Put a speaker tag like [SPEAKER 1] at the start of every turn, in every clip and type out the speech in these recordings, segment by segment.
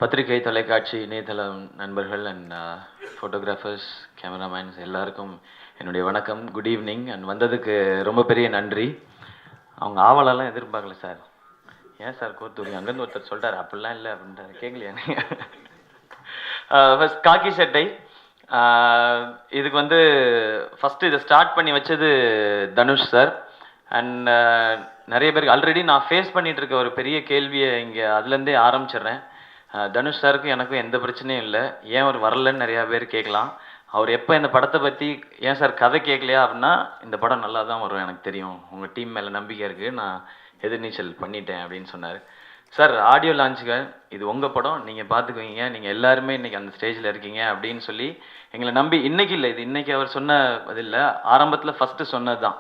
[SPEAKER 1] பத்திரிகை, தொலைக்காட்சி, இணையதளம் நண்பர்கள் அண்ட் ஃபோட்டோகிராஃபர்ஸ், கேமராமேன்ஸ் எல்லாருக்கும் என்னுடைய வணக்கம். Good evening. அண்ட் வந்ததுக்கு ரொம்ப பெரிய நன்றி. அவங்க ஆவலெல்லாம் எதிர்பார்க்கல சார். ஏன் சார் கோர்த்துறீங்க? அங்கேருந்து ஒருத்தர் சொல்லிட்டார், அப்படிலாம் இல்லை அப்படின்ட்டு கேட்கலையா நீங்கள்? ஃபர்ஸ்ட் காக்கி சட்டை. இதுக்கு வந்து ஃபஸ்ட்டு இதை ஸ்டார்ட் பண்ணி வச்சது தனுஷ் சார். அண்ட் நிறைய பேருக்கு ஆல்ரெடி நான் ஃபேஸ் பண்ணிகிட்டு இருக்க ஒரு பெரிய கேள்வியை இங்கே அதுலேருந்தே ஆரம்பிச்சிடுறேன். தனுஷ் சாருக்கும் எனக்கும் எந்த பிரச்சனையும் இல்லை. ஏன் அவர் வரலன்னு நிறையா பேர் கேட்கலாம். அவர் எப்போ இந்த படத்தை பற்றி ஏன் சார் கதை கேட்கலையா அப்படின்னா, இந்த படம் நல்லா தான் வரும், எனக்கு தெரியும், உங்கள் டீம் மேலே நம்பிக்கை இருக்குது, நான் எதிர்நீச்சல் பண்ணிட்டேன் அப்படின்னு சொன்னார். சார் ஆடியோ லான்ச்சுக்கு இது உங்கள் படம், நீங்கள் பார்த்துக்குவீங்க, நீங்கள் எல்லாருமே இன்றைக்கி அந்த ஸ்டேஜில் இருக்கீங்க அப்படின்னு சொல்லி எங்களை நம்பி, இன்றைக்கி இல்லை, இது இன்றைக்கி அவர் சொன்ன இது இல்லை, ஆரம்பத்தில் ஃபஸ்ட்டு சொன்னது தான்.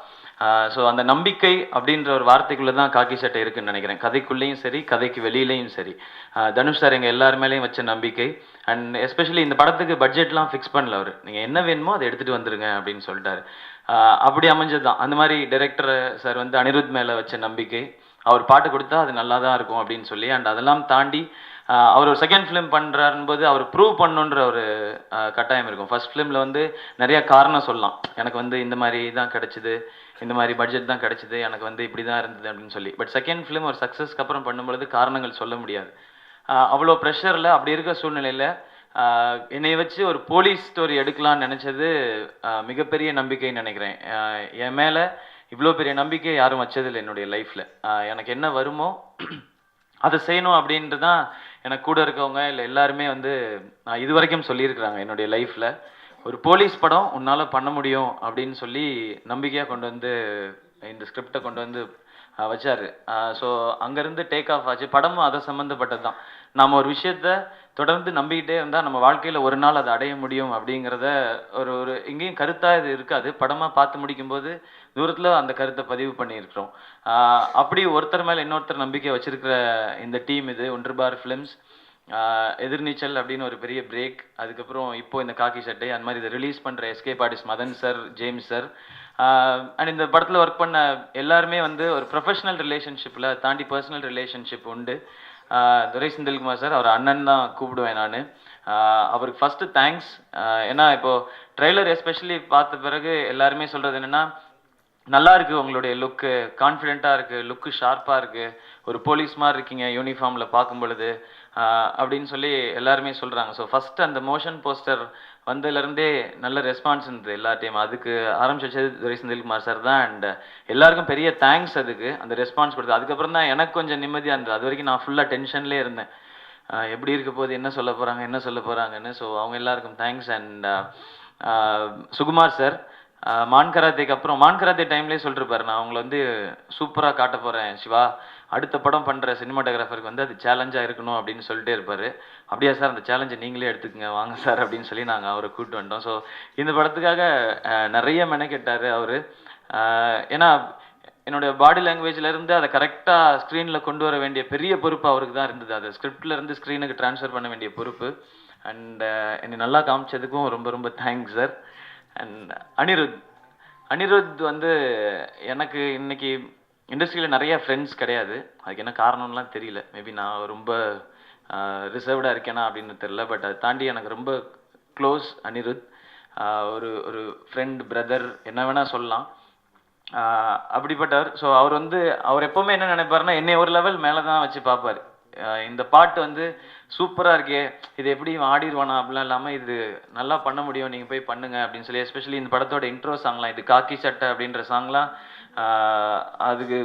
[SPEAKER 1] ஸோ அந்த நம்பிக்கை அப்படின்ற ஒரு வார்த்தைக்குள்ளே தான் காக்கி சட்டை இருக்குதுன்னு நினைக்கிறேன். கதைக்குள்ளேயும் சரி, கதைக்கு வெளியிலையும் சரி, தனுஷ் சார் எங்கள் எல்லார் மேலேயும் வச்ச நம்பிக்கை. அண்ட் எஸ்பெஷலி இந்த படத்துக்கு பட்ஜெட்லாம் ஃபிக்ஸ் பண்ணல அவர். நீங்கள் என்ன வேணுமோ அதை எடுத்துகிட்டு வந்துருங்க அப்படின்னு சொல்லிட்டாரு. அப்படி அமைஞ்சது தான். அந்த மாதிரி டைரக்டர் சார் வந்து அனிருத் மேலே வச்ச நம்பிக்கை, அவர் பாட்டு கொடுத்தா அது நல்லா தான் இருக்கும் அப்படின்னு சொல்லி. அண்ட் அதெல்லாம் தாண்டி அவர் ஒரு செகண்ட் ஃபிலிம் பண்ணுறாரும்போது அவர் ப்ரூவ் பண்ணுன்ற ஒரு கட்டாயம் இருக்கும். ஃபர்ஸ்ட் ஃபிலிமில் வந்து நிறையா காரணம் சொல்லலாம், எனக்கு வந்து இந்த மாதிரி தான் கிடச்சிது, இந்த மாதிரி பட்ஜெட் தான் கிடச்சிது, எனக்கு வந்து இப்படி தான் இருந்தது அப்படின்னு சொல்லி. பட் செகண்ட் ஃபிலிம் ஒரு சக்ஸஸ்க்கு அப்புறம் பண்ணும்பொழுது காரணங்கள் சொல்ல முடியாது. அவ்வளோ ப்ரெஷரில் அப்படி இருக்க சூழ்நிலையில் என்னை வச்சு ஒரு போலீஸ் ஸ்டோரி எடுக்கலான்னு நினச்சது மிகப்பெரிய நம்பிக்கைன்னு நினைக்கிறேன். என் மேலே இவ்வளோ பெரிய நம்பிக்கை யாரும் வச்சதில்லை என்னுடைய லைஃப்பில். எனக்கு என்ன வருமோ அதை செய்யணும் அப்படின்ட்டு தான் எனக்கு கூட இருக்கவங்க இல்லை எல்லாருமே வந்து இது வரைக்கும் சொல்லியிருக்கிறாங்க. என்னுடைய லைஃப்பில் ஒரு போலீஸ் படம் உன்னால் பண்ண முடியும் அப்படின்னு சொல்லி நம்பிக்கையாக கொண்டு வந்து இந்த ஸ்கிரிப்டை கொண்டு வந்து வச்சார். ஸோ அங்கேருந்து டேக் ஆஃப் ஆச்சு. படமும் அதை சம்மந்தப்பட்டது தான். நாம் ஒரு விஷயத்த தொடர்ந்து நம்பிக்கிட்டே இருந்தால் நம்ம வாழ்க்கையில் ஒரு நாள் அதை அடைய முடியும் அப்படிங்கிறத ஒரு எங்கேயும் கருத்தாக இது இருக்காது. படமாக பார்த்து முடிக்கும்போது தூரத்தில் அந்த கருத்தை பதிவு பண்ணியிருக்கிறோம். அப்படி ஒருத்தர் மேலே இன்னொருத்தர் நம்பிக்கை வச்சுருக்கிற இந்த டீம் இது ஒன்று பார் ஃபிலிம்ஸ். எதிர்நீச்சல் அப்படின்னு ஒரு பெரிய பிரேக், அதுக்கப்புறம் இப்போது இந்த காக்கி சட்டை, அந்த மாதிரி இதை ரிலீஸ் பண்ணுற escape artist Madan sir, James sir, and இந்த படத்தில் ஒர்க் பண்ண எல்லாருமே வந்து ஒரு ப்ரொஃபஷனல் ரிலேஷன்ஷிப்பில் தாண்டி பர்சனல் ரிலேஷன்ஷிப் உண்டு. துரை செந்தில்குமார் சார், அவர் அண்ணன் தான் கூப்பிடுவேன் நான். அவருக்கு ஃபஸ்ட்டு தேங்க்ஸ். ஏன்னா இப்போது ட்ரெய்லர் எஸ்பெஷலி பார்த்த பிறகு எல்லாருமே சொல்கிறது என்னென்னா, நல்லா இருக்குது உங்களுடைய லுக்கு, கான்ஃபிடென்ட்டாக இருக்குது, லுக்கு ஷார்ப்பாக இருக்குது, ஒரு போலீஸ் மாதிரி இருக்கீங்க யூனிஃபார்மில் பார்க்கும் பொழுது அப்படின்னு சொல்லி எல்லாருமே சொல்கிறாங்க. ஸோ ஃபஸ்ட்டு அந்த மோஷன் போஸ்டர் வந்ததுலேருந்தே நல்ல ரெஸ்பான்ஸ் இருந்தது எல்லாத்தையும். அதுக்கு ஆரம்பிச்சு வச்சது துரை செந்தில்குமார் சார் தான். அண்ட் எல்லாருக்கும் பெரிய தேங்க்ஸ் அதுக்கு, அந்த ரெஸ்பான்ஸ் கொடுத்து. அதுக்கப்புறம் தான் எனக்கு கொஞ்சம் நிம்மதியாக இருந்தது. அது வரைக்கும் நான் ஃபுல்லாக டென்ஷன்லேயே இருந்தேன், எப்படி இருக்க போது, என்ன சொல்ல போகிறாங்கன்னு. ஸோ அவங்க எல்லாருக்கும் தேங்க்ஸ். அண்ட் சுகுமார் சார், மான் கராத்தேக்கு அப்புறம் மான் கராத்தே டைம்லேயே சொல்லிருப்பாரு, நான் அவங்கள வந்து சூப்பராக காட்ட போகிறேன் சிவா, அடுத்த படம் பண்ணுற சினிமாட்டோகிராஃபருக்கு வந்து அது சேலஞ்சாக இருக்கணும் அப்படின்னு சொல்லிட்டே இருப்பார். அப்படியா சார், அந்த சேலஞ்சை நீங்களே எடுத்துக்கங்க வாங்க சார் அப்படின்னு சொல்லி நாங்கள் அவரை கூப்பிட்டு வந்துட்டோம். ஸோ இந்த படத்துக்காக நிறைய மெனக்கெட்டார் அவர். ஏன்னா என்னுடைய பாடி லாங்குவேஜ்லேருந்து அதை கரெக்டாக ஸ்க்ரீனில் கொண்டு வர வேண்டிய பெரிய பொறுப்பு அவருக்கு தான் இருந்தது. அதை ஸ்கிரிப்ட்லேருந்து ஸ்க்ரீனுக்கு ட்ரான்ஸ்ஃபர் பண்ண வேண்டிய பொறுப்பு. அண்ட் என்னை நல்லா காமிச்சதுக்கும் ரொம்ப ரொம்ப தேங்க்ஸ் சார். அண்ட் அனிருத் வந்து எனக்கு இன்னைக்கு இண்டஸ்ட்ரியில் நிறைய ஃப்ரெண்ட்ஸ் கிடையாது. அதுக்கு என்ன காரணம்லாம் தெரியல. மேபி நான் ரொம்ப ரிசர்வ்டாக இருக்கேனா அப்படின்னு தெரில. பட் அதை தாண்டி எனக்கு ரொம்ப க்ளோஸ் அனிருத். ஒரு ஃப்ரெண்ட், பிரதர், என்ன வேணால் சொல்லலாம், அப்படிப்பட்டவர். ஸோ அவர் எப்போவுமே என்ன நினைப்பாருன்னா, என்னை ஒரு லெவல் மேலே தான் வச்சு பார்ப்பார். இந்த பாட்டு வந்து சூப்பராக இருக்கே, இது எப்படி ஆடிடுவானா அப்படிலாம் இல்லாமல், இது நல்லா பண்ண முடியும், நீங்கள் போய் பண்ணுங்க அப்படின்னு சொல்லி. எஸ்பெஷலி இந்த படத்தோட இன்ட்ரோ சாங்லாம், இது காக்கி சட்டை அப்படின்ற சாங்லாம், அதுக்கு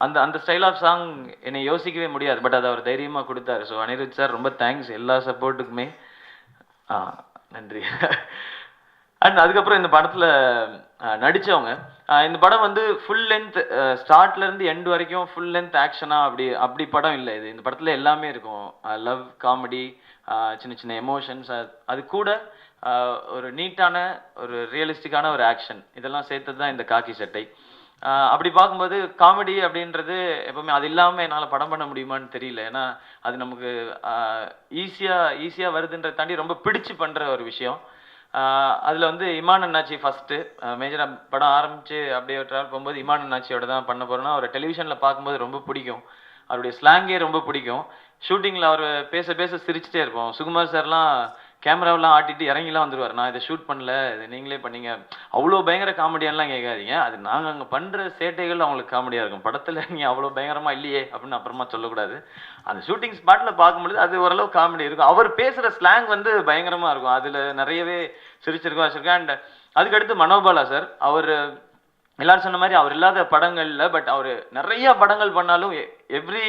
[SPEAKER 1] அந்த ஸ்டைல் ஆஃப் சாங் என்னை யோசிக்கவே முடியாது. பட் அதை அவர் தைரியமாக கொடுத்தாரு. ஸோ அனிருத் சார் ரொம்ப தேங்க்ஸ் எல்லா சப்போர்ட்டுக்குமே. நன்றி. அண்ட் அதுக்கப்புறம் இந்த படத்தில் நடித்தவங்க, இந்த படம் வந்து ஃபுல் லென்த், ஸ்டார்ட்லேருந்து எண்ட் வரைக்கும் ஃபுல் லென்த் ஆக்ஷனாக அப்படி படம் இல்லை இது. இந்த படத்தில் எல்லாமே இருக்கும், லவ், காமெடி, சின்ன சின்ன எமோஷன்ஸ், அது கூட ஒரு நீட்டான ஒரு ரியலிஸ்டிக்கான ஒரு ஆக்ஷன், இதெல்லாம் சேர்த்தது தான் இந்த காக்கி சட்டை. அப்படி பார்க்கும்போது காமெடி அப்படின்றது எப்போவுமே அது இல்லாமல் என்னால் படம் பண்ண முடியுமான்னு தெரியல. ஏன்னா அது நமக்கு ஈஸியாக வருதுன்றதை தாண்டி ரொம்ப பிடிச்சு பண்ணுற ஒரு விஷயம். அதில் வந்து இமான் அண்ணாச்சி ஃபஸ்ட்டு மேஜராக படம் ஆரம்பித்து அப்படியே ட்ராவல் போகும்போது இமான் அண்ணாச்சியோட தான் பண்ண போகிறோன்னா, அவர் டெலிவிஷனில் பார்க்கும்போது ரொம்ப பிடிக்கும், அவருடைய ஸ்லாங்கே ரொம்ப பிடிக்கும். ஷூட்டிங்கில் அவர் பேச பேச சிரிச்சிட்டே இருப்போம். சுகுமார் சார்லாம் கேமராவெல்லாம் ஆட்டிட்டு இறங்கிலாம் வந்துடுவார். நான் இதை ஷூட் பண்ணல, இது நீங்களே பண்ணீங்க. அவ்வளோ பயங்கர காமெடியானலாம் கேட்காதீங்க. அது நாங்கள் அங்கே பண்ணுற சேட்டைகள் அவங்களுக்கு காமெடியாக இருக்கும். படத்தில் நீங்கள் அவ்வளோ பயங்கரமாக இல்லையே அப்படின்னு அப்புறமா சொல்லக்கூடாது. அந்த ஷூட்டிங் ஸ்பாட்டில் பார்க்கும்பொழுது அது ஓரளவு காமெடி இருக்கும். அவர் பேசுகிற ஸ்லாங் வந்து பயங்கரமாக இருக்கும். அதில் நிறையவே சிரிச்சிருக்கோம் வச்சுருக்கேன். அண்ட் அதுக்கடுத்து மனோபாலா சார், அவர் எல்லாரும் சொன்ன மாதிரி அவர் இல்லாத படங்களில், பட் அவர் நிறைய படங்கள் பண்ணாலும் எவ்ரி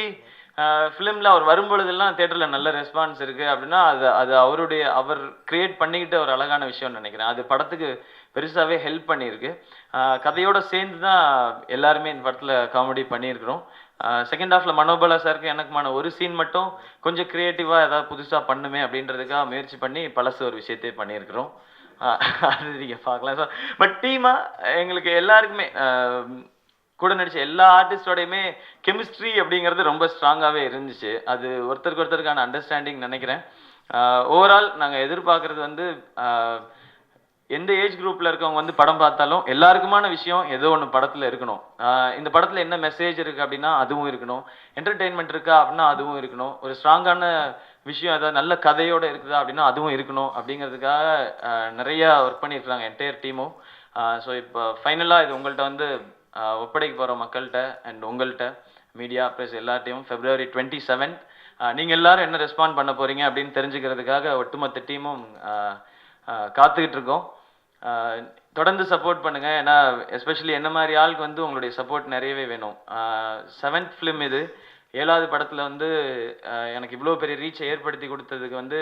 [SPEAKER 1] ஃபிலிமில் அவர் வரும்பொழுதெல்லாம் தேட்டரில் நல்ல ரெஸ்பான்ஸ் இருக்குது அப்படின்னா அது அவர் கிரியேட் பண்ணிக்கிட்ட ஒரு அழகான விஷயம்னு நினைக்கிறேன். அது படத்துக்கு பெருசாகவே ஹெல்ப் பண்ணியிருக்கு. கதையோடு சேர்ந்து தான் எல்லாருமே இந்த படத்தில் காமெடி பண்ணியிருக்கிறோம். செகண்ட் ஹாஃபில் மனோபாலா சாருக்கு எனக்குமான ஒரு சீன் மட்டும் கொஞ்சம் க்ரியேட்டிவாக ஏதாவது புதுசாக பண்ணுமே அப்படின்றதுக்காக முயற்சி பண்ணி பழசு ஒரு விஷயத்தையே பண்ணியிருக்கிறோம். அது நீங்கள் பார்க்கலாம் சார். பட் டீமாக எங்களுக்கு எல்லாருக்குமே கூட நடிச்ச எல்லா ஆர்டிஸ்டோடையுமே கெமிஸ்ட்ரி அப்படிங்கிறது ரொம்ப ஸ்ட்ராங்காகவே இருந்துச்சு. அது ஒருத்தருக்கு ஒருத்தருக்கான அண்டர்ஸ்டாண்டிங் நினைக்கிறேன். ஓவரால் நாங்கள் எதிர்பார்க்குறது வந்து எந்த ஏஜ் குரூப்பில் இருக்கவங்க வந்து படம் பார்த்தாலும் எல்லாருக்குமான விஷயம் ஏதோ ஒன்று படத்தில் இருக்கணும். இந்த படத்தில் என்ன மெசேஜ் இருக்குது அப்படின்னா அதுவும் இருக்கணும். என்டர்டெயின்மெண்ட் இருக்கா அப்படின்னா அதுவும் இருக்கணும். ஒரு ஸ்ட்ராங்கான விஷயம் ஏதாவது நல்ல கதையோடு இருக்குதா அப்படின்னா அதுவும் இருக்கணும். அப்படிங்கிறதுக்காக நிறையா ஒர்க் பண்ணியிருக்கிறாங்க என்டையர் டீமும். ஸோ இப்போ ஃபைனலாக இது உங்கள்கிட்ட வந்து ஒப்படைக்க போகிற மக்கள்கிட்ட அண்ட் உங்கள்கிட்ட மீடியா ப்ரெஸ் எல்லார்ட்டையும் February 27 நீங்கள் எல்லாரும் என்ன ரெஸ்பாண்ட் பண்ண போகிறீங்க அப்படின்னு தெரிஞ்சுக்கிறதுக்காக ஒட்டுமொத்த டீமும் காத்துக்கிட்டு இருக்கோம். தொடர்ந்து சப்போர்ட் பண்ணுங்கள். ஏன்னா எஸ்பெஷலி என்ன மாதிரி ஆளுக்கு வந்து உங்களுடைய சப்போர்ட் நிறையவே வேணும். 7th ஃபிலிம் இது. 7வது படத்தில் வந்து எனக்கு இவ்வளோ பெரிய ரீச்சை ஏற்படுத்தி கொடுத்ததுக்கு வந்து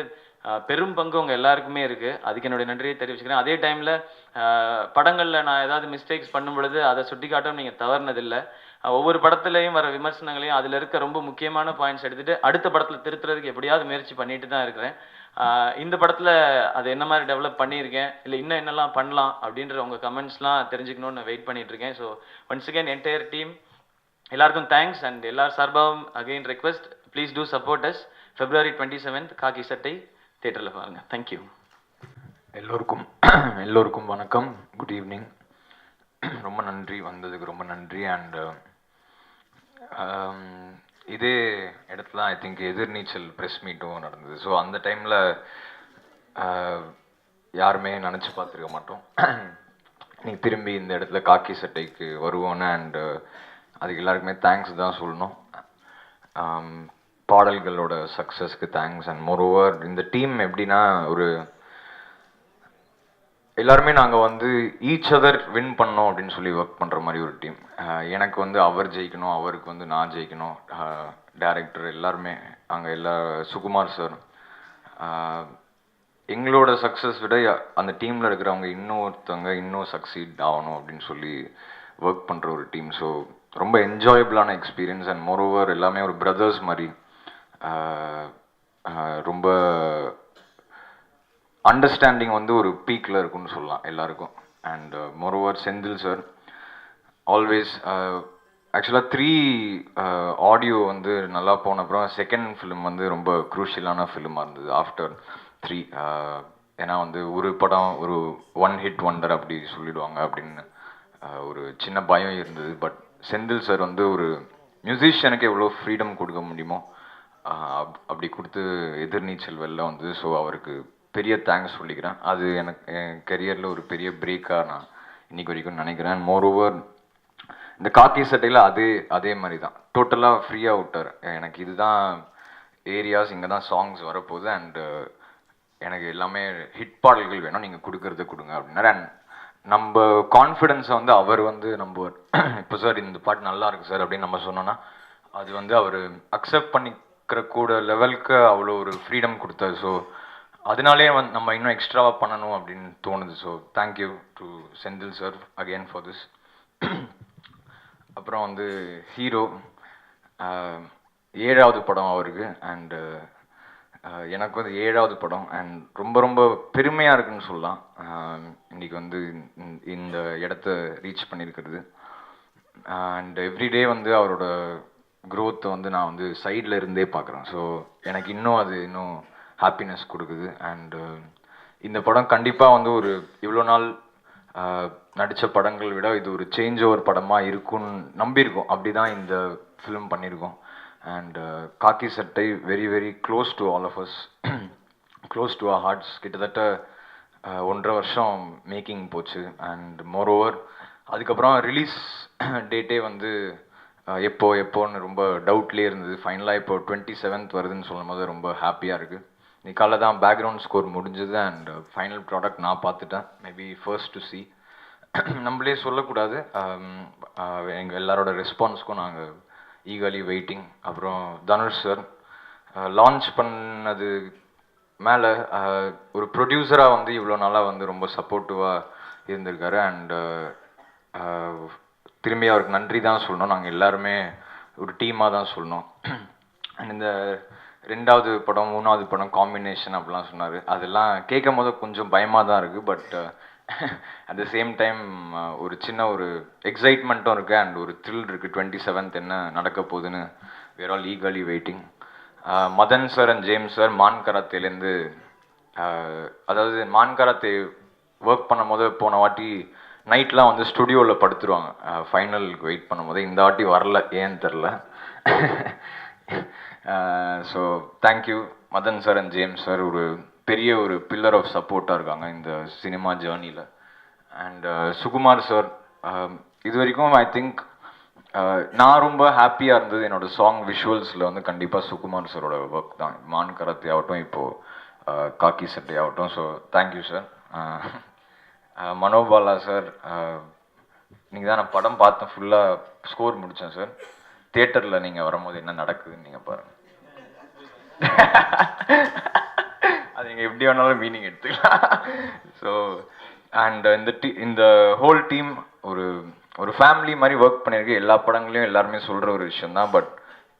[SPEAKER 1] பெரும் பங்கு உங்கள் எல்லாருக்குமே இருக்குது. அதுக்கு என்னுடைய நன்றியை தெரிவிச்சுக்கிறேன். அதே டைமில் படங்களில் நான் ஏதாவது மிஸ்டேக்ஸ் பண்ணும் பொழுது அதை சுட்டி காட்டும் நீங்கள் தவறுனதில்லை. ஒவ்வொரு படத்துலையும் வர விமர்சனங்களையும் அதில் இருக்க ரொம்ப முக்கியமான பாயிண்ட்ஸ் எடுத்துகிட்டு அடுத்த படத்தில் திருத்துறதுக்கு எப்படியாவது முயற்சி பண்ணிட்டு தான் இருக்கிறேன். இந்த படத்தில் அது என்ன மாதிரி டெவலப் பண்ணியிருக்கேன், இல்லை இன்னும் என்னெல்லாம் பண்ணலாம் அப்படின்ற உங்கள் கமெண்ட்ஸ்லாம் தெரிஞ்சுக்கணுன்னு வெயிட் பண்ணிகிட்ருக்கேன். So once again entire team எல்லாருக்கும் தேங்க்ஸ். அண்ட் எல்லார் சார்பாகவும் again request, please do support us. February 27 காக்கி சட்டை தியேட்டரில் பாருங்கள். தேங்க்யூ.
[SPEAKER 2] எல்லோருக்கும் வணக்கம். Good evening. ரொம்ப நன்றி, வந்ததுக்கு ரொம்ப நன்றி. அண்ட் இதே இடத்துல ஐ திங்க் எதிர்நீச்சல் ப்ரெஸ் மீட்டும் நடந்தது. ஸோ அந்த டைமில் யாருமே நினச்சி பார்த்துருக்க மாட்டோம் நீங்கள் திரும்பி இந்த இடத்துல காக்கி சட்டைக்கு வருவோன்னு. அண்டு அதுக்கு எல்லாருக்குமே தேங்க்ஸ் தான் சொல்லணும். பாடல்களோட சக்ஸஸ்க்கு தேங்க்ஸ். அண்ட் மோரோவர் இந்த டீம் எப்படின்னா ஒரு எல்லாருமே நாங்கள் வந்து ஈச் அதர் வின் பண்ணோம் அப்படின்னு சொல்லி ஒர்க் பண்ணுற மாதிரி ஒரு டீம். எனக்கு வந்து அவர் ஜெயிக்கணும், அவருக்கு வந்து நான் ஜெயிக்கணும். டைரக்டர் எல்லாருமே அங்கே சுகுமார் சார் எங்களோட சக்ஸஸ் விட அந்த டீமில் இருக்கிறவங்க இன்னும் சக்சீட் ஆகணும் அப்படின்னு சொல்லி ஒர்க் பண்ணுற ஒரு டீம். ஸோ ரொம்ப என்ஜாயபிளான எக்ஸ்பீரியன்ஸ். அண்ட் மோரோவர் எல்லாமே ஒரு பிரதர்ஸ் மாதிரி ரொம்ப அண்டர்ஸ்டாண்டிங் வந்து ஒரு பீக்கில் இருக்குன்னு சொல்லலாம் எல்லாருக்கும். And moreover Senthil sir always ஆக்சுவலாக 3 ஆடியோ வந்து நல்லா போன அப்புறம் செகண்ட் ஃபிலிம் வந்து ரொம்ப க்ரூஷியலான ஃபிலிமாக இருந்தது ஆஃப்டர் 3. ஏன்னா வந்து ஒரு படம் ஒரு 1 ஹிட் வண்டர் அப்படி சொல்லிடுவாங்க அப்படின்னு ஒரு சின்ன பயம் இருந்தது. பட் செந்தில் சார் வந்து ஒரு மியூசிஷியனுக்கு எவ்வளோ ஃப்ரீடம் கொடுக்க முடியுமோ அப்படி கொடுத்து எதிர்நீச்சல் வெளில வந்தது. ஸோ அவருக்கு பெரிய தேங்க்ஸ் சொல்லிக்கிறேன். அது எனக்கு என் கெரியரில் ஒரு பெரிய பிரேக்காக நான் இன்றைக்கி வரைக்கும் நினைக்கிறேன். மோரோவர் இந்த காக்கி சட்டையில் அதே மாதிரி தான் டோட்டலாக ஃப்ரீயாக விட்டார். எனக்கு இதுதான் ஏரியாஸ், இங்கே தான் சாங்ஸ் வரப்போகுது. அண்டு எனக்கு எல்லாமே ஹிட் பாடல்கள் வேணும், நீங்கள் கொடுக்கறத கொடுங்க அப்படின்னாரு. அண்ட் நம்ம கான்ஃபிடென்ஸை வந்து அவர் வந்து நம்புவார். இப்போ சார் இந்த பாட்டு நல்லா இருக்கு சார் அப்படின்னு நம்ம சொன்னோன்னா அது வந்து அவர் அக்செப்ட் பண்ணிக்கிற கூட லெவலுக்கு அவ்வளோ ஒரு ஃப்ரீடம் கொடுத்தாரு. ஸோ அதனாலே வந்து நம்ம இன்னும் எக்ஸ்ட்ராவாக பண்ணணும் அப்படின்னு தோணுது. So thank you to Senthil sir again for this. அப்புறம் வந்து ஹீரோ 7வது படம் அவருக்கு. அண்டு எனக்கு வந்து 7வது படம். அண்ட் ரொம்ப ரொம்ப பெருமையாக இருக்குன்னு சொல்லலாம் இன்றைக்கி வந்து இந்த இடத்த ரீச் பண்ணியிருக்கிறது. அண்ட் எவ்ரிடே வந்து அவரோட க்ரோத்தை வந்து நான் வந்து சைடில் இருந்தே பார்க்குறேன். ஸோ எனக்கு இன்னும் ஹாப்பினஸ் கொடுக்குது. அண்டு இந்த படம் கண்டிப்பாக வந்து ஒரு இவ்வளோ நாள் நடித்த படங்கள் விட இது ஒரு சேஞ்ச் ஓவர் படமாக இருக்கும்னு நம்பியிருக்கோம். அப்படி தான் இந்த ஃபிலிம் பண்ணியிருக்கோம். And Kaaki Sattai very very close to all of us, close to our hearts. கிட்டத்தட்ட 1.5 வருஷம் மேக்கிங் போச்சு. அண்ட் மோரோவர் அதுக்கப்புறம் ரிலீஸ் டேட்டே வந்து எப்போன்னு ரொம்ப டவுட்லேயே இருந்தது. ஃபைனலாக இப்போ 27th வருதுன்னு சொல்லும் போது ரொம்ப ஹாப்பியாக இருக்குது. நீ காலைல தான் பேக்ரவுண்ட் ஸ்கோர் முடிஞ்சது அண்ட் ஃபைனல் ப்ராடக்ட் நான் பார்த்துட்டேன். Maybe first to C. நம்மளே சொல்லக்கூடாது, எங்கள் எல்லாரோட ரெஸ்பான்ஸ்க்கும் நாங்கள் ஈகர்லி வெயிட்டிங். அப்புறம் தனுஷ் சார் லான்ச் பண்ணது மேலே ஒரு ப்ரொடியூசராக வந்து இவ்வளோ நாளாக வந்து ரொம்ப சப்போர்ட்டிவாக இருந்திருக்காரு. அண்ட் திரும்பி அவருக்கு நன்றி தான் சொல்லணும். நாங்கள் எல்லாருமே ஒரு டீமாக தான் சொல்லணும். அண்ட் இந்த 2வது படம் 3வது படம் காம்பினேஷன் அப்படிலாம் சொன்னார். அதெல்லாம் கேட்கும் போது கொஞ்சம் பயமாக தான் இருக்குது. But at the same time ஒரு சின்ன ஒரு எக்ஸைட்மெண்ட்டும் இருக்குது அண்ட் ஒரு த்ரில் இருக்குது. 27th என்ன நடக்க போகுதுன்னு we are all eagerly waiting. Madan sir and James sir Maan கராத்தேலேருந்து, அதாவது மான் கராத்தே ஒர்க் பண்ணும் போது போன வாட்டி நைட்லாம் வந்து ஸ்டுடியோவில் படுத்துருவாங்க ஃபைனலுக்கு வெயிட் பண்ணும் போது. இந்த வாட்டி வரல, ஏன்னு தெரில. So thank you Madan sir and James sir. ஒரு பெரிய ஒரு பில்லர் ஆஃப் சப்போர்ட்டாக இருக்காங்க இந்த சினிமா ஜேர்னியில். அண்ட் சுகுமார் சார், இது வரைக்கும் ஐ திங்க் நான் ரொம்ப ஹாப்பியாக இருந்தது என்னோடய சாங் விஷுவல்ஸில் வந்து கண்டிப்பாக சுகுமார் சாரோட ஒர்க் தான். மான் கராத்தே ஆகட்டும், இப்போது காக்கி சட்டை ஆகட்டும். So thank you sir. Manobala sir, நீங்கள் தான் நான் படம் பார்த்தேன், ஃபுல்லாக ஸ்கோர் முடித்தேன் சார். தியேட்டரில் நீங்கள் வரும்போது என்ன நடக்குதுன்னு நீங்கள் பாருங்கள். அது நீங்கள் எப்படி வேணாலும் மீனிங் எடுத்துக்கலாம். ஸோ அண்ட் இந்த ஹோல் டீம் ஒரு ஃபேமிலி மாதிரி ஒர்க் பண்ணியிருக்கு. எல்லா படங்களையும் எல்லாருமே சொல்கிற ஒரு விஷயந்தான். பட்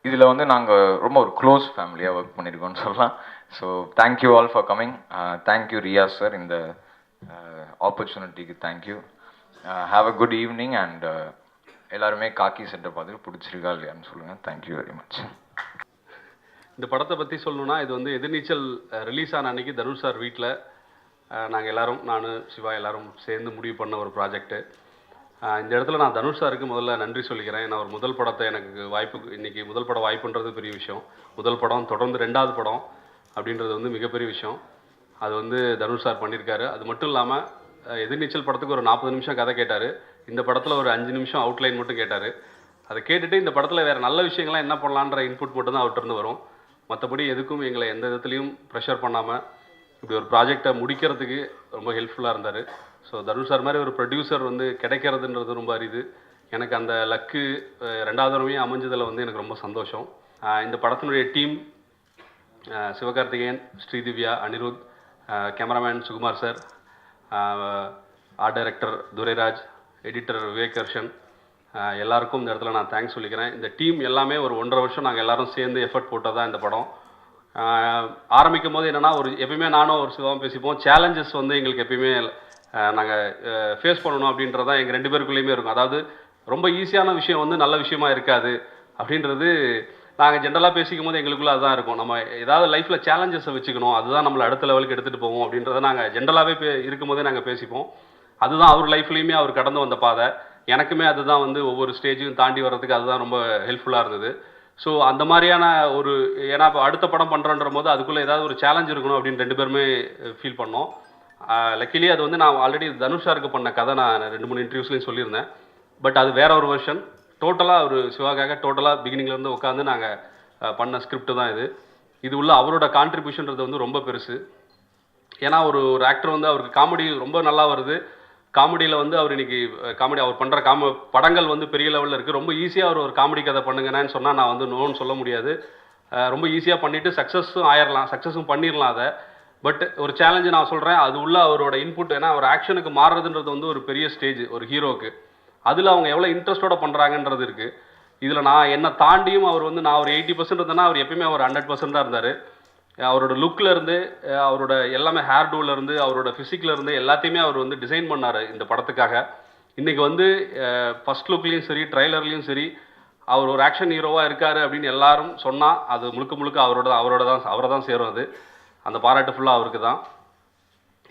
[SPEAKER 2] இதில் வந்து நாங்கள் ரொம்ப ஒரு க்ளோஸ் ஃபேமிலியாக ஒர்க் பண்ணியிருக்கோம்னு சொல்லலாம். So thank you all for coming. Thank you Riyaz sir, இந்த ஆப்பர்ச்சுனிட்டிக்கு thank you. Have a good evening. And எல்லாருமே காக்கி சட்டை பார்த்துட்டு பிடிச்சிருக்கா இல்லையான்னு சொல்லுங்கள். Thank you very much.
[SPEAKER 3] இந்த படத்தை பற்றி சொல்லணுன்னா, இது வந்து எதிர்நீச்சல் ரிலீஸ் ஆன அன்றைக்கி தனுஷ் சார் வீட்டில் நாங்கள் எல்லோரும், நான் சிவா எல்லோரும் சேர்ந்து முடிவு பண்ண ஒரு ப்ராஜெக்ட்டு. இந்த இடத்துல நான் தனுஷ் சாருக்கு முதல்ல நன்றி சொல்லிக்கிறேன். ஏன்னா ஒரு முதல் படத்தை எனக்கு இன்றைக்கி முதல் படம் வாய்ப்புன்றது பெரிய விஷயம். முதல் படம் தொடர்ந்து 2வது படம் அப்படின்றது வந்து மிகப்பெரிய விஷயம். அது வந்து தனுஷ் சார் பண்ணியிருக்காரு. அது மட்டும் இல்லாமல் எதிர்நீச்சல் படத்துக்கு ஒரு 40 நிமிஷம் கதை கேட்டார். இந்த படத்தில் ஒரு 5 நிமிஷம் அவுட்லைன் மட்டும் கேட்டார். அதை கேட்டுட்டு இந்த படத்தில் வேறு நல்ல விஷயங்கள்லாம் என்ன பண்ணலான்ற இன்புட் மட்டும் தான் அவர்கிட்ட வரும். மற்றபடி எதுக்கும் எங்களை எந்த விதத்துலையும் ப்ரெஷர் பண்ணாமல் இப்படி ஒரு ப்ராஜெக்டை முடிக்கிறதுக்கு ரொம்ப ஹெல்ப்ஃபுல்லாக இருந்தார். ஸோ தனுஷ் சார் மாதிரி ஒரு ப்ரொடியூசர் வந்து கிடைக்கிறதுன்றது ரொம்ப அரிது. எனக்கு அந்த லக்கு 2வது தடவையும் அமைஞ்சதில் வந்து எனக்கு ரொம்ப சந்தோஷம். இந்த படத்தினுடைய team Sivakarthikeyan, Sridivya, Anirudh, cameraman Sukumar sir, art director Durairaj, editor Vivek Harshan, எல்லாருக்கும் இந்த இடத்துல நான் தேங்க்ஸ் சொல்லிக்கிறேன். இந்த டீம் எல்லாமே ஒரு 1.5 வருஷம் நாங்கள் எல்லோரும் சேர்ந்து எஃபர்ட் போட்டால் தான் இந்த படம் ஆரம்பிக்கும் போது என்னென்னா, எப்பயுமே நானும் ஒரு சிவாவும் பேசிப்போம், சேலஞ்சஸ் வந்து எங்களுக்கு எப்பயுமே நாங்கள் ஃபேஸ் பண்ணணும் அப்படின்றதான் எங்கள் 2 பேருக்குள்ளேயுமே இருக்கும். அதாவது ரொம்ப ஈஸியான விஷயம் வந்து நல்ல விஷயமா இருக்காது அப்படின்றது நாங்கள் ஜென்ரலாக பேசிக்கும் போது எங்களுக்குள்ளே அதுதான் இருக்கும். நம்ம ஏதாவது லைஃப்பில் சேலஞ்சஸை வச்சுக்கணும், அதுதான் நம்மளை அடுத்த லெவலுக்கு எடுத்துகிட்டு போவோம் அப்படின்றத நாங்கள் ஜென்ரலாகவே இருக்கும்போதே நாங்கள் பேசிப்போம். அதுதான் அவர் லைஃப்லேயுமே அவர் கடந்து வந்த பாதை. எனக்குமே அதுதான் வந்து ஒவ்வொரு ஸ்டேஜையும் தாண்டி வர்றதுக்கு அதுதான் ரொம்ப ஹெல்ப்ஃபுல்லாக இருந்தது. ஸோ அந்த மாதிரியான ஏன்னா இப்போ அடுத்த படம் பண்ணுறன்ற போது அதுக்குள்ளே ஏதாவது ஒரு சேலஞ்ச் இருக்கணும் அப்படின்னு 2 பேருமே ஃபீல் பண்ணோம். லக்கிலி அது வந்து நான் ஆல்ரெடி தனுஷ் சாருக்கு பண்ண கதை நான் 2-3 இன்டர்வியூஸ்லையும் சொல்லியிருந்தேன். பட் அது வேற ஒரு வெர்ஷன். டோட்டலாக ஒரு சிவாக்காக டோட்டலாக பிகினிங்லேருந்து உட்காந்து நாங்கள் பண்ண ஸ்கிரிப்ட் தான் இது உள்ள அவரோட கான்ட்ரிபியூஷன்றது வந்து ரொம்ப பெருசு. ஏன்னா ஒரு ஆக்டர் வந்து அவருக்கு காமெடி ரொம்ப நல்லா வருது. காமெடியில் வந்து அவர் இன்றைக்கி அவர் பண்ணுற படங்கள் வந்து பெரிய லெவலில் இருக்குது. ரொம்ப ஈஸியாக ஒரு காமெடி கதை பண்ணுங்கன்னு சொன்னால் நான் வந்து நோன்னு சொல்ல முடியாது. ரொம்ப ஈஸியாக பண்ணிவிட்டு சக்ஸஸும் பண்ணிடலாம் அதை. பட் ஒரு சேலஞ்சு நான் சொல்கிறேன், அது உள்ள அவரோட இன்புட். ஏன்னா ஒரு ஆக்ஷனுக்கு மாறுறதுன்றது வந்து ஒரு பெரிய ஸ்டேஜ் ஒரு ஹீரோவுக்கு. அதில் அவங்க எவ்வளோ இன்ட்ரெஸ்ட்டோட பண்ணுறாங்கன்றது இருக்குது. இதில் நான் என்னை தாண்டியும் அவர் வந்து நான் ஒரு 80% இருந்தேன்னா அவர் எப்பயுமே அவர் 100% தான் இருந்தார். அவரோட லுக்கில் இருந்து, அவரோட எல்லாமே ஹேர் டூலேருந்து, அவரோட ஃபிசிக்லேருந்து எல்லாத்தையுமே அவர் வந்து டிசைன் பண்ணார் இந்த படத்துக்காக. இன்றைக்கி வந்து ஃபஸ்ட் லுக்லேயும் சரி, ட்ரைலர்லேயும் சரி, அவர் ஒரு ஆக்ஷன் ஹீரோவாக இருக்கார் அப்படின்னு எல்லாரும் சொன்னால் அது முழுக்க அவரை தான் சேரும். அது அந்த பாராட்டு ஃபுல்லாக அவருக்கு தான்.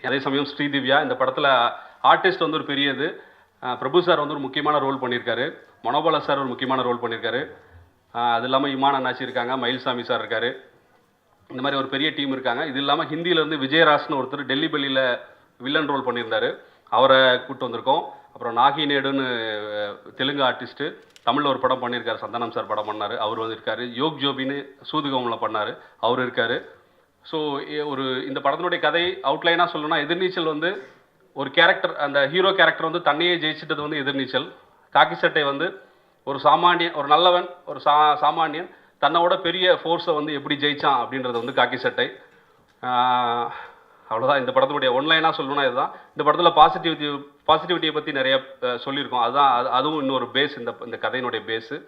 [SPEAKER 3] அதே சமயம் ஸ்ரீதிவ்யா இந்த படத்தில் ஆர்டிஸ்ட் வந்து ஒரு பெரியது. பிரபு சார் வந்து ஒரு முக்கியமான ரோல் பண்ணியிருக்காரு. மனோபாலா சார் ஒரு முக்கியமான ரோல் பண்ணியிருக்காரு. அது இல்லாமல் இமான் அண்ணாச்சி இருக்காங்க, மயில்சாமி சார் இருக்கார். இந்த மாதிரி ஒரு பெரிய டீம் இருக்காங்க. இது இல்லாமல் ஹிந்தியிலேருந்து விஜயராஜ்னு ஒருத்தர் டெல்லி பெல்லியில் வில்லன் ரோல் பண்ணியிருந்தார், அவரை கூப்பிட்டு வந்திருக்கோம். அப்புறம் நாகி நேடுன்னு தெலுங்கு ஆர்டிஸ்ட்டு, தமிழில் ஒரு படம் பண்ணியிருக்காரு, சந்தானம் சார் படம் பண்ணார், அவர் வந்து இருக்கார். யோக் ஜோபின்னு சூதுகமில் பண்ணார், அவர் இருக்கார். ஸோ ஒரு இந்த படத்தினுடைய கதை அவுட்லைனாக சொல்லணும்னா, எதிர்நீச்சல் வந்து ஒரு கேரக்டர், அந்த ஹீரோ கேரக்டர் வந்து தன்னையே ஜெயிச்சிட்டது வந்து எதிர்நீச்சல். காக்கி சட்டை வந்து ஒரு சாமானியன், ஒரு நல்லவன், ஒரு சாமானியன் தன்னோட பெரிய ஃபோர்ஸை வந்து எப்படி ஜெயிச்சான் அப்படின்றது வந்து காக்கி சட்டை. அவ்வளோதான் இந்த படத்தினுடைய ஒன்லைனாக சொல்லணும்னா இதுதான். இந்த படத்தில் பாசிட்டிவிட்டியை பற்றி நிறைய சொல்லியிருக்கோம். அதுவும் இன்னொரு பேஸ், இந்த கதையினுடைய பேஸு.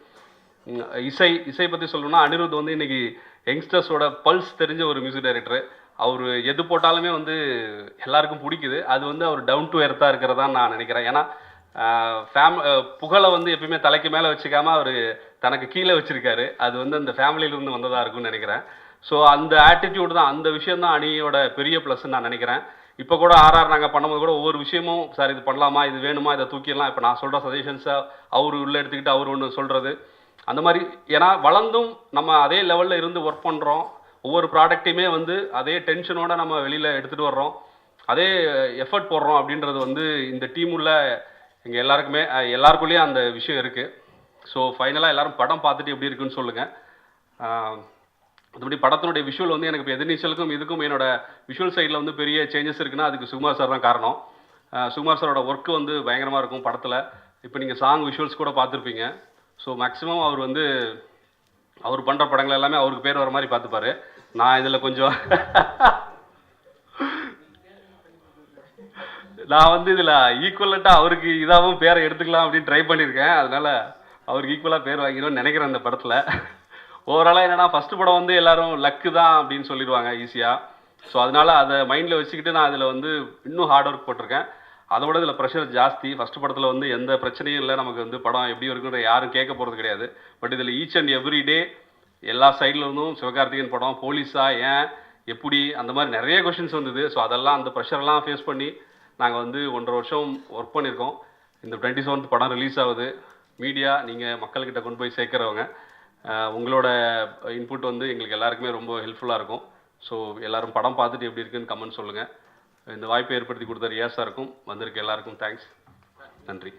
[SPEAKER 3] இசை பற்றி சொல்லணும்னா, அனிருத் வந்து இன்னைக்கு யங்ஸ்டர்ஸோட பல்ஸ் தெரிஞ்ச ஒரு மியூசிக் டைரக்டர். அவர் எது போட்டாலுமே வந்து எல்லாருக்கும் பிடிக்குது. அது வந்து அவர் டவுன் டு எர்த்தாக இருக்கிறதா நான் நினைக்கிறேன். ஏன்னா புகழை வந்து எப்பயுமே தலைக்கு மேலே வச்சுக்காம அவர் தனக்கு கீழே வச்சிருக்காரு. அது வந்து அந்த ஃபேமிலியிலிருந்து வந்ததாக இருக்கும்னு நினைக்கிறேன். ஸோ அந்த ஆட்டிடியூட் தான், அந்த விஷயம் தான் அணியோட பெரிய ப்ளஸ்ன்னு நான் நினைக்கிறேன். இப்போ கூட ஆர்ஆர் நாங்கள் பண்ணும்போது கூட ஒவ்வொரு விஷயமும் சார் இது பண்ணலாமா, இது வேணுமா, இதை தூக்கிடலாம், இப்போ நான் சொல்கிற சஜஷன்ஸை அவர் உள்ளே எடுத்துக்கிட்டு அவர் ஒன்று சொல்கிறது அந்த மாதிரி. ஏன்னா வளர்ந்தும் நம்ம அதே லெவலில் இருந்து ஒர்க் பண்ணுறோம். ஒவ்வொரு ப்ராடக்ட்டையுமே வந்து அதே டென்ஷனோடு நம்ம வெளியில் எடுத்துகிட்டு வர்றோம், அதே எஃபர்ட் போடுறோம் அப்படின்றது வந்து இந்த டீம் உள்ள எங்கள் எல்லாருக்குள்ளேயும் அந்த விஷயம் இருக்குது. ஸோ ஃபைனலாக எல்லோரும் படம் பார்த்துட்டு எப்படி இருக்குன்னு சொல்லுங்கள். அதுபடி படத்தினுடைய விஷுவல் வந்து எனக்கு இப்போ எதிர்நீச்சலுக்கும் இதுக்கும் என்னோட விஷுவல் சைடில் வந்து பெரிய சேஞ்சஸ் இருக்குன்னா அதுக்கு சுகுமார் சார் தான் காரணம். சுகுமார் சாரோட ஒர்க்கு வந்து பயங்கரமாக இருக்கும் படத்தில். இப்போ நீங்கள் சாங் விஷுவல்ஸ் கூட பார்த்துருப்பீங்க. ஸோ மேக்ஸிமம் அவர் பண்ணுற படங்கள் எல்லாமே அவருக்கு பேர் வர மாதிரி பார்த்துப்பாரு. நான் இதில் கொஞ்சம் நான் வந்து இதில் ஈக்குவலட்டாக அவருக்கு இதாகவும் பேரை எடுத்துக்கலாம் அப்படின்னு ட்ரை பண்ணியிருக்கேன். அதனால் அவருக்கு ஈக்குவலாக பேர் வாங்கிடும்னு நினைக்கிறேன் இந்த படத்தில். ஓவராலாக என்னென்னா, ஃபஸ்ட்டு படம் வந்து எல்லோரும் லக்கு தான் அப்படின்னு சொல்லிடுவாங்க ஈஸியாக. ஸோ அதனால் அதை மைண்டில் வச்சுக்கிட்டு நான் அதில் வந்து இன்னும் ஹார்ட் ஒர்க் போட்டிருக்கேன். அதை விட இதில் ப்ரெஷர் ஜாஸ்தி. ஃபஸ்ட்டு படத்தில் வந்து எந்த பிரச்சனையும் இல்லை, நமக்கு வந்து படம் எப்படி இருக்குன்ற யாரும் கேட்க போகிறது கிடையாது. பட் இதில் ஈச் அண்ட் எவ்ரி டே எல்லா சைடில் இருந்தும் சிவகார்த்திகேயன் படம் போலீஸா, ஏன், எப்படி, அந்த மாதிரி நிறைய கொஷின்ஸ் வந்தது. ஸோ அதெல்லாம் அந்த ப்ரெஷர்லாம் ஃபேஸ் பண்ணி நாங்கள் வந்து 1.5 வருஷம் ஒர்க் பண்ணியிருக்கோம். இந்த 27th படம் ரிலீஸ் ஆகுது. மீடியா, நீங்கள் மக்கள்கிட்ட கொண்டு போய் சேர்க்குறவங்க, உங்களோட இன்புட் வந்து எங்களுக்கு எல்லாருக்குமே ரொம்ப ஹெல்ப்ஃபுல்லாக இருக்கும். ஸோ எல்லோரும் படம் பார்த்துட்டு எப்படி இருக்குன்னு கமெண்ட் சொல்லுங்கள். இந்த வாய்ப்பை ஏற்படுத்தி கொடுத்த ரியாஸ் சாருக்கும் வந்திருக்க எல்லாருக்கும் தேங்க்ஸ். நன்றி.